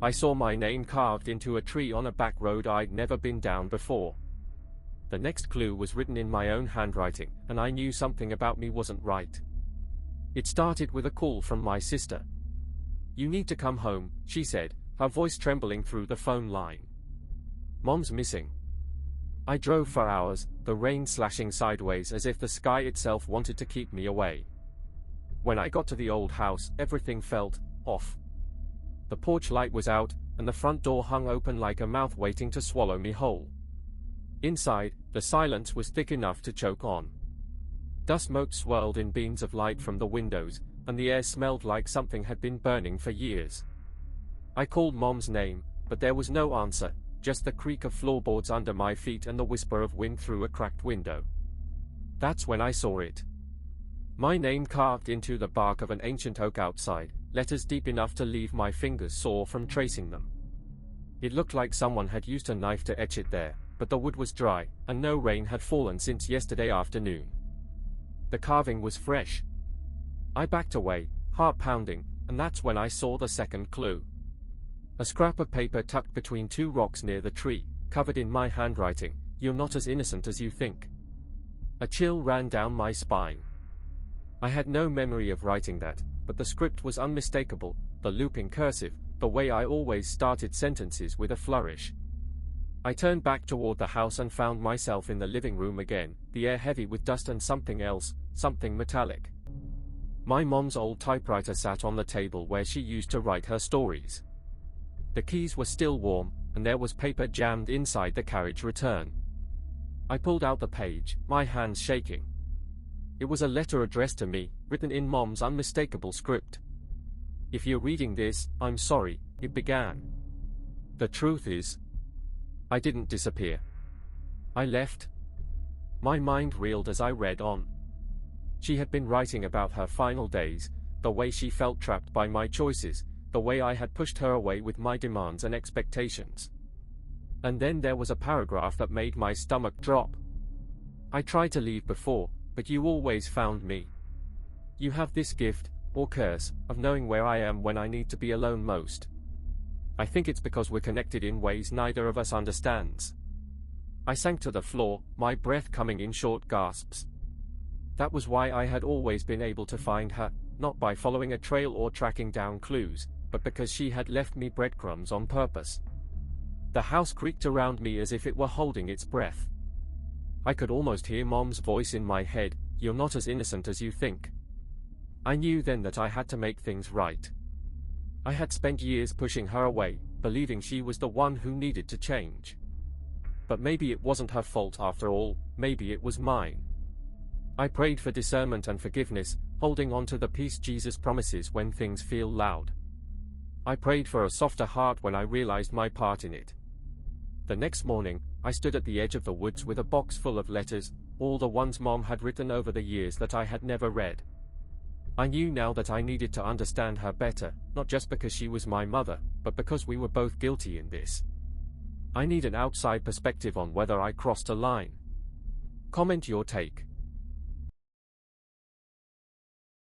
I saw my name carved into a tree on a back road I'd never been down before. The next clue was written in my own handwriting, and I knew something about me wasn't right. It started with a call from my sister. "You need to come home," she said, her voice trembling through the phone line. "Mom's missing." I drove for hours, the rain slashing sideways as if the sky itself wanted to keep me away. When I got to the old house, everything felt off. The porch light was out, and the front door hung open like a mouth waiting to swallow me whole. Inside, the silence was thick enough to choke on. Dust motes swirled in beams of light from the windows, and the air smelled like something had been burning for years. I called Mom's name, but there was no answer, just the creak of floorboards under my feet and the whisper of wind through a cracked window. That's when I saw it. My name carved into the bark of an ancient oak outside, letters deep enough to leave my fingers sore from tracing them. It looked like someone had used a knife to etch it there, but the wood was dry, and no rain had fallen since yesterday afternoon. The carving was fresh. I backed away, heart pounding, and that's when I saw the second clue. A scrap of paper tucked between two rocks near the tree, covered in my handwriting, "You're not as innocent as you think." A chill ran down my spine. I had no memory of writing that, but the script was unmistakable, the looping cursive, the way I always started sentences with a flourish. I turned back toward the house and found myself in the living room again, the air heavy with dust and something else, something metallic. My mom's old typewriter sat on the table where she used to write her stories. The keys were still warm, and there was paper jammed inside the carriage return. I pulled out the page, my hands shaking. It was a letter addressed to me, written in Mom's unmistakable script. "If you're reading this, I'm sorry," it began. "The truth is, I didn't disappear. I left." My mind reeled as I read on. She had been writing about her final days, the way she felt trapped by my choices, the way I had pushed her away with my demands and expectations. And then there was a paragraph that made my stomach drop. "I tried to leave before, but you always found me. You have this gift, or curse, of knowing where I am when I need to be alone most. I think it's because we're connected in ways neither of us understands." I sank to the floor, my breath coming in short gasps. That was why I had always been able to find her, not by following a trail or tracking down clues, but because she had left me breadcrumbs on purpose. The house creaked around me as if it were holding its breath. I could almost hear Mom's voice in my head, "You're not as innocent as you think." I knew then that I had to make things right. I had spent years pushing her away, believing she was the one who needed to change. But maybe it wasn't her fault after all, maybe it was mine. I prayed for discernment and forgiveness, holding on to the peace Jesus promises when things feel loud. I prayed for a softer heart when I realized my part in it. The next morning, I stood at the edge of the woods with a box full of letters, all the ones Mom had written over the years that I had never read. I knew now that I needed to understand her better, not just because she was my mother, but because we were both guilty in this. I need an outside perspective on whether I crossed a line. Comment your take.